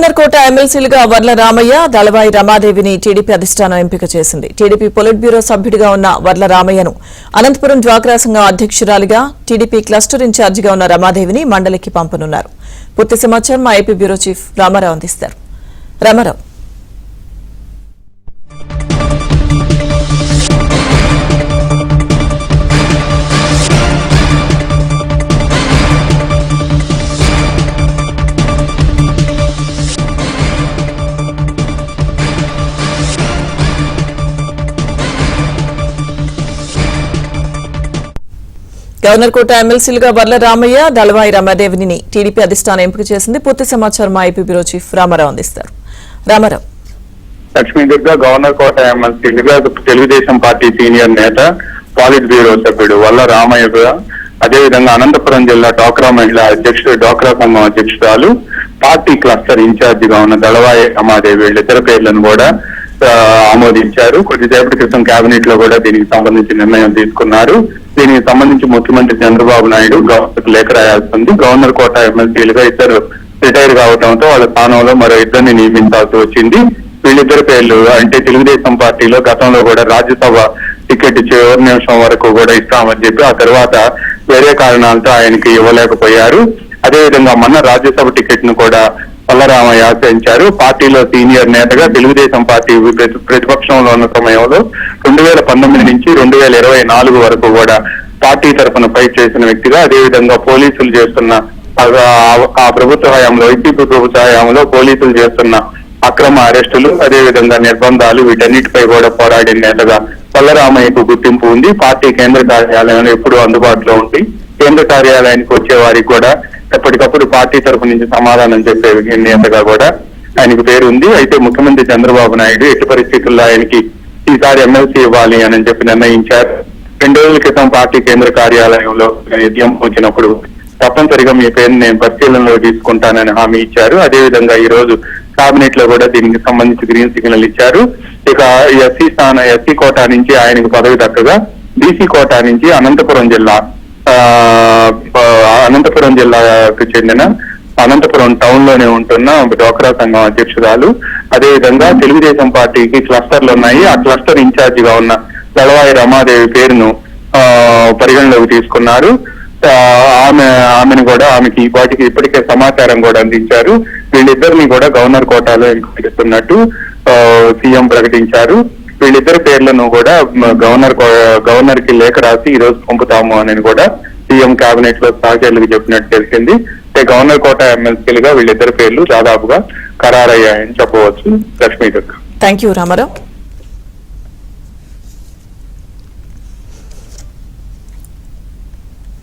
Governor quota ఎమ్మెల్సీలుగా వర్ల రామయ్య, దళవాయి రమాదేవిని TDP అధిష్టానం ఎంపిక చేసింది. టీడీపీ పొలిట్ బ్యూరో సభ్యుడిగా ఉన్న వర్ల రామయ్యను అనంతపురం డ్వాక్రా సంఘం అధ్యక్షురాలిగా, టీడీపీ క్లస్టర్ ఇన్ఛార్జిగా ఉన్న రమాదేవిని మండలికి పంపనున్నారు. పూర్తి సమాచారం మా ఏపీ బ్యూరో చీఫ్ రామారావు అందిస్తారు. రామారావు, గవర్నర్ కోట ఎమ్మెల్సీలుగా వర్ల రామయ్య, దళవాయి రమాదేవిని టీడీపీ అధిష్టానం ఎంపిక చేసింది. పూర్తి సమాచారం మా ఏపీ బ్యూరో చీఫ్ రామారావు అందిస్తారు. రామారావు, లక్ష్మీ దుర్గా గవర్నర్ కోట ఎమ్మెల్సీలుగా తెలుగుదేశం పార్టీ సీనియర్ నేత, పాలిట్ బ్యూరో సభ్యుడు వర్ల రామయ్య, అదేవిధంగా అనంతపురం జిల్లా డ్వాక్రా మహిళా అధ్యక్షుడు, డ్వాక్రా సంఘం అధ్యక్షురాలు, పార్టీ క్లస్టర్ ఇన్ఛార్జిగా ఉన్న దళవాయి రమాదేవి వీళ్ళిద్దరు పేర్లను కూడా ఆమోదించారు. కొద్దిసేపటి క్రితం కేబినెట్ లో కూడా దీనికి సంబంధించి నిర్ణయం తీసుకున్నారు. దీనికి సంబంధించి ముఖ్యమంత్రి చంద్రబాబు నాయుడు గవర్నర్ లేఖ రాయాల్సింది. గవర్నర్ కోట ఎమ్మెల్సీలుగా ఇద్దరు రిటైర్ కావడంతో వాళ్ళ స్థానంలో మరో ఇద్దరిని నియమించాల్సి వచ్చింది. వీళ్ళిద్దరి పేర్లు అంటే తెలుగుదేశం పార్టీలో గతంలో కూడా రాజ్యసభ టికెట్ చివరి నిమిషం వరకు కూడా ఇస్తామని చెప్పి ఆ తర్వాత వేరే కారణాలతో ఆయనకి ఇవ్వలేకపోయారు. అదేవిధంగా మొన్న రాజ్యసభ టికెట్ ను కూడా వల్లరామయ్య ఆశ్రయించారు. పార్టీలో సీనియర్ నేతగా తెలుగుదేశం పార్టీ ప్రతిపక్షంలో ఉన్న సమయంలో 2019 నుంచి 2024 వరకు కూడా పార్టీ తరఫున ఫైట్ చేసిన వ్యక్తిగా, అదేవిధంగా పోలీసులు చేస్తున్న ఆ ప్రభుత్వ హయాంలో, వైసీపీ ప్రభుత్వ హయాంలో పోలీసులు చేస్తున్న అక్రమ అరెస్టులు, అదేవిధంగా నిర్బంధాలు, వీటన్నిటిపై కూడా పోరాడిన నేతగా వల్లరామయ్యకు గుర్తింపు ఉంది. పార్టీ కేంద్ర కార్యాలయంలో ఎప్పుడూ అందుబాటులో ఉంది. కేంద్ర కార్యాలయానికి వచ్చే వారికి కూడా ఎప్పటికప్పుడు పార్టీ తరఫు నుంచి సమాధానం చెప్పే నేతగా కూడా ఆయనకు పేరు ఉంది. అయితే ముఖ్యమంత్రి చంద్రబాబు నాయుడు ఎట్టి పరిస్థితుల్లో ఆయనకి ఈసారి ఎమ్మెల్సీ ఇవ్వాలి అని చెప్పి నిర్ణయించారు. 2 రోజుల క్రితం పార్టీ కేంద్ర కార్యాలయంలో ఉద్యమం వచ్చినప్పుడు తప్పనిసరిగా మీ పేరుని నేను పరిశీలనలో తీసుకుంటానని హామీ ఇచ్చారు. అదేవిధంగా ఈ రోజు కేబినెట్ లో కూడా దీనికి సంబంధించి గ్రీన్ సిగ్నల్ ఇచ్చారు. ఇక ఎస్సీ కోటా నుంచి ఆయనకు పదవి దక్కగా బీసీ కోటా నుంచి అనంతపురం జిల్లాకు చెందిన అనంతపురం టౌన్ లోనే ఉంటున్న డ్వాక్రా సంఘం అధ్యక్షురాలు, అదేవిధంగా తెలుగుదేశం పార్టీకి క్లస్టర్లు ఉన్నాయి. ఆ క్లస్టర్ ఇన్ఛార్జిగా ఉన్న దళవాయి రమాదేవి పేరును పరిగణలోకి తీసుకున్నారు. ఆమెను కూడా ఆమెకి వాటికి ఇప్పటికే సమాచారం కూడా అందించారు. వీళ్ళిద్దరిని కూడా గవర్నర్ కోటాలో ఎంపికస్తున్నట్టు సీఎం ప్రకటించారు. వీళ్ళిద్దరి పేర్లను కూడా గవర్నర్ కి లేఖ రాసి ఈ రోజు పంపుతాము అని కూడా సీఎం కేబినెట్ లో సహచరులకు చెప్పినట్టు తెలిసింది. గవర్నర్ కోట ఎమ్మెల్సీలుగా వీళ్ళిద్దరి పేర్లు దాదాపుగా ఖరారయ్యాయని చెప్పవచ్చు. లక్ష్మీ దుర్గా. Thank you Ramarao.